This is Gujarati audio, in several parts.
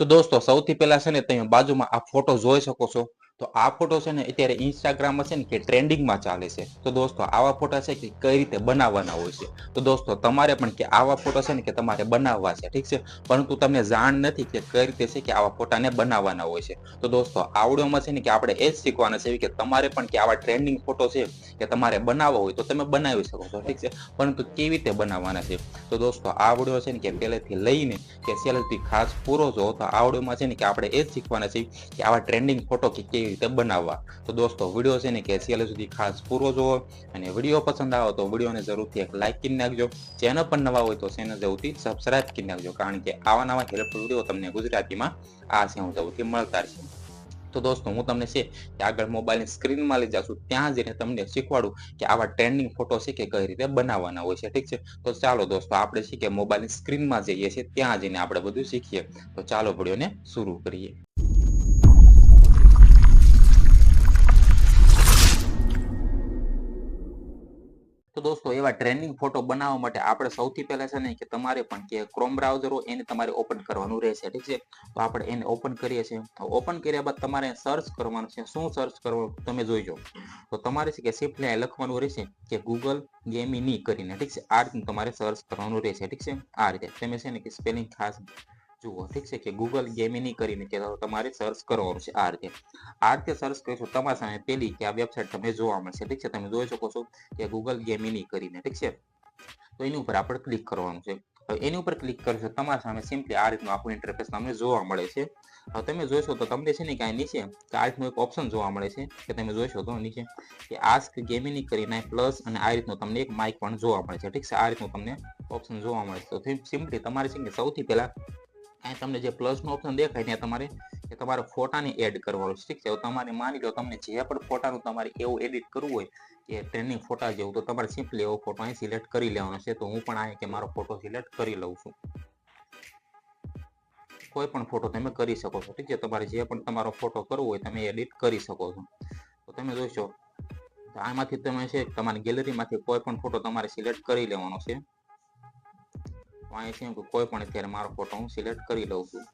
તો દોસ્તો સૌથી પહેલા છે ને તમે બાજુમાં આ ફોટો જોઈ શકો છો. તો આ ફોટો છે ને અત્યારે ઇન્સ્ટાગ્રામમાં છે ને કે ટ્રેન્ડિંગમાં ચાલે છે. તો દોસ્તો આવા ફોટા છે કે કઈ રીતે બનાવવાના હોય છે. તો દોસ્તો તમારે પણ કે આવા ફોટો છે ને કે તમારે બનાવવા છે, ઠીક છે. પરંતુ તમને જાણ નથી કે કઈ રીતે છે કે આવા ફોટાને બનાવવાના હોય છે. તો દોસ્તો આ વિડીયોમાં છે ને કે આપણે એ જ શીખવાના છે કે તમારે પણ કે આવા ટ્રેન્ડિંગ ફોટો છે કે તમારે બનાવવો હોય તો તમે બનાવી શકો છો, ઠીક છે. પરંતુ કેવી રીતે બનાવવાના છે. તો દોસ્તો આ વિડીયો છે ને કે પહેલેથી લઈને કે છેલ્લેથી ખાસ પૂરો જો તો આ વિડીયોમાં છે ને કે આપણે એ જ શીખવાના છે કે આવા ટ્રેન્ડિંગ ફોટો કે કેવી રીતે બનાવવા. તો દોસ્તો વિડીયો છે ને કે છેલ્લે સુધી ખાસ પૂરો જોવો અને વિડીયો પસંદ આવે તો વિડીયોને જરૂરથી એક લાઈક કરી નાખજો. ચેનલ પર નવા હોય તો ચેનલ જરૂરથી સબસ્ક્રાઇબ કરી નાખજો, કારણ કે આવા નવા હેલ્પફુલ વિડીયો તમને ગુજરાતીમાં આ છે હું જરૂરથી મળતા રહેશે. તો દોસ્તો હું તમને છે કે આગળ મોબાઈલની સ્ક્રીનમાં લઈ જાઉં છું, ત્યાં જઈને તમને શીખવાડું કે આવા ટ્રેન્ડિંગ ફોટો છે કે કઈ રીતે બનાવવાના હોય છે, ઠીક છે. તો ચાલો દોસ્તો આપણે છે કે મોબાઈલની સ્ક્રીનમાં જઈએ છીએ, ત્યાં જઈને આપણે બધું શીખીએ. તો ચાલો વિડીયોને શરૂ કરીએ. તો દોસ્તો એવા ટ્રેન્ડિંગ ફોટો બનાવવા માટે આપણે સૌથી પહેલા છે ને કે તમારે પણ કે ક્રોમ બ્રાઉઝર હોય એને તમારે ઓપન કરવાનું રહેશે, ઠીક છે. તો આપણે એને ઓપન કરીએ છીએ. ઓપન કર્યા બાદ તમારે સર્ચ કરવાનું છે. શું સર્ચ કરવાનું તમે જોઈજો. તો તમારે છે કે સિમ્પલી લખવાનું રહેશે કે ગૂગલ ગેમિની કરીને, ઠીક છે. આ રીતનું તમારે સર્ચ કરવાનું રહેશે, ઠીક છે. આ રીતે તમે છે ને કે સ્પેલિંગ ખાસ જુઓ, ઠીક છે. કે ગૂગલ ગેમિની કરીને કે તમારે સર્ચ કરવાનું છે. આ રીતે સર્ચ કરીશું તમારા સામે પેલી કે આ વેબસાઇટ તમને જોવા મળશે, ઠીક છે. તમે જોઈ શકો છો કે ગૂગલ ગેમિની કરીને, ઠીક છે. તો એની ઉપર આપણે ક્લિક કરવાનું છે. એની ઉપર ક્લિક કરશો તમારા સામે સિમ્પલી આ રીતનું આપણું ઇન્ટરફેસ તમને જોવા મળે છે. હવે તમે જોઈશો તો તમને છે ને કે નીચે આ રીતનું એક ઓપ્શન જોવા મળે છે કે તમે જોઈશો તો નીચે કે આસ્ક ગેમિની કરીને પ્લસ અને આ રીતનું તમને એક માઇક પણ જોવા મળે છે, ઠીક છે. આ રીતનું તમને ઓપ્શન જોવા મળે છે. તો સિમ્પલી તમારે છે કે સૌથી પહેલા અહીં તમને જે પ્લસનો ઓપ્શન દેખાય ત્યાં તમારે કે તમારે ફોટાને એડ કરવાનો છે, ઠીક છે. તમારે માની લો તમને જે પણ ફોટાનું તમારે એવું એડિટ કરવું હોય કે ટ્રેન્ડિંગ ફોટા જેવું, તો તમારે સિમ્પલી એવો ફોટો અહીં સિલેક્ટ કરી લેવાનો છે. તો હું પણ અહીં કે મારો ફોટો સિલેક્ટ કરી લઉં છું. કોઈ પણ ફોટો તમે કરી શકો છો, ઠીક છે. તમારે જે પણ તમારો ફોટો કરવો હોય તમે એડિટ કરી શકો છો. તો તમે જોઈશો આમાંથી તમે છે તમારી ગેલેરીમાંથી કોઈ પણ ફોટો તમારે સિલેક્ટ કરી લેવાનો છે. અહીં છે કોઈ પણ અત્યારે મારો ફોટો હું સિલેક્ટ કરી લઉં છું.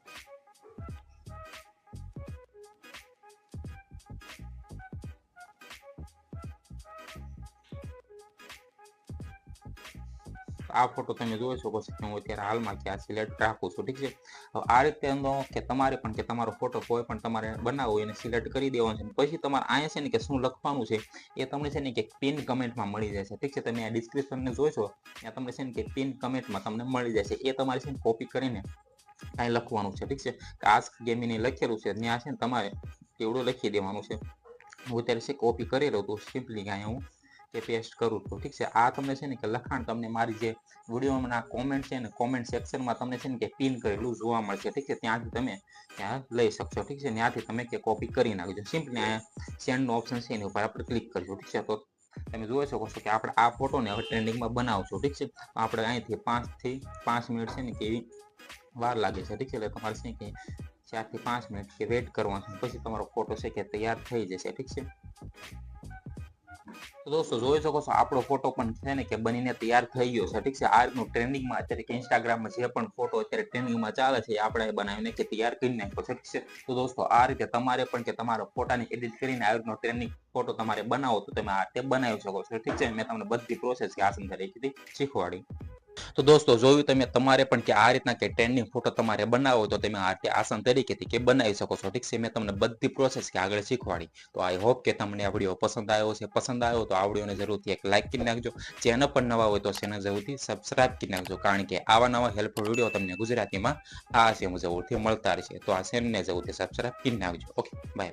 આ ફોટો તમે જોઈ શકો છો કે હું અત્યારે હાલમાં કે આ સિલેક્ટ રાખું છું, ઠીક છે. હવે આ રીતે કે તમારે પણ કે તમારો ફોટો કોઈ પણ તમારે બનાવવો એને સિલેક્ટ કરી દેવાનો છે. પછી તમારે અહીંયા છે ને કે શું લખવાનું છે એ તમને છે ને કે પિન કમેન્ટમાં મળી જશે, ઠીક છે. તમે આ ડિસ્ક્રિપ્શનને જોઈશો ત્યાં તમને છે ને કે પિન કમેન્ટમાં તમને મળી જશે. એ તમારે છે ને કોપી કરીને અહીં લખવાનું છે, ઠીક છે. આસ્ક ગેમિંગ લખેલું છે ત્યાં છે ને તમારે એવડું લખી દેવાનું છે. હું અત્યારે છે કોપી કરી લઉં તો સિમ્પલી અહીંયા હું કે પેસ્ટ કરું છું, ઠીક છે. આ તમને છે ને કે લખાણ તમને મારી જે વિડીયોના કોમેન્ટ છે ને કોમેન્ટ સેક્શનમાં તમને છે ને કે પિન કરેલું જોવા મળશે, ઠીક છે. ત્યાંથી તમે ત્યાં લઈ શકશો, ઠીક છે. ત્યાંથી તમે કે કોપી કરી નાખજો. સિમ્પલી અહીંયા સેન્ડનો ઓપ્શન છે એની ઉપર આપણે ક્લિક કરશું, ઠીક છે. તો તમે જોઈ શકો છો કે આપણે આ ફોટોને હવે ટ્રેન્ડિંગમાં બનાવશું, ઠીક છે. આપણે અહીંથી 5 મિનિટ છે ને કે એવી વાર લાગે છે, ઠીક છે. એટલે તમારે છે કે 4 થી 5 મિનિટ કે વેઇટ કરવાનું છે. પછી તમારો ફોટો છે કે તૈયાર થઈ જશે, ઠીક છે. તો દોસ્તો જોઈ શકો છો આપણો ફોટો પણ છે ને કે બનીને તૈયાર થઈ ગયો છે, ઠીક છે. આ રીતનું ટ્રેન્ડિંગમાં અત્યારે કે ઇન્સ્ટાગ્રામમાં જે પણ ફોટો અત્યારે ટ્રેન્ડિંગમાં ચાલે છે એ આપણે બનાવીને કે તૈયાર કરી નાખ્યો છે, ઠીક છે. તો દોસ્તો આ રીતે તમારે પણ કે તમારો ફોટાની એડિટ કરીને આ રીતનો ટ્રેન્ડિંગ ફોટો તમારે બનાવો તો તમે આ રીતે બનાવી શકો છો, ઠીક છે. મેં તમને બધી પ્રોસેસ કે આસાન તરીકેથી શીખવાડી. તો દોસ્તો જોયું તમે તમારે પણ કે આ રીતના કે ટ્રેન્ડિંગ ફોટો તમારે બનાવો તો તમે આ રીતે આસાન તરીકેથી કે બનાવી શકો છો, ઠીક છે. મેં તમને બધી પ્રોસેસ કે આગળ શીખવાડી. તો આઈ હોપ કે તમને આ વિડીયો પસંદ આવ્યો છે. પસંદ આવ્યો તો આ વિડીયોને જરૂરથી એક લાઈક કરી નાખજો. ચેનલ પર નવા હોય તો ચેનલ જરૂરથી સબસ્ક્રાઇબ કરી નાખજો, કારણ કે આવા નવા હેલ્પફુલ વિડીયો તમને ગુજરાતીમાં આ છે હું જરૂરથી મળતા રહેશે. તો આ ચેનલને જરૂરથી સબસ્ક્રાઇબ કરી નાખજો. Okay, by.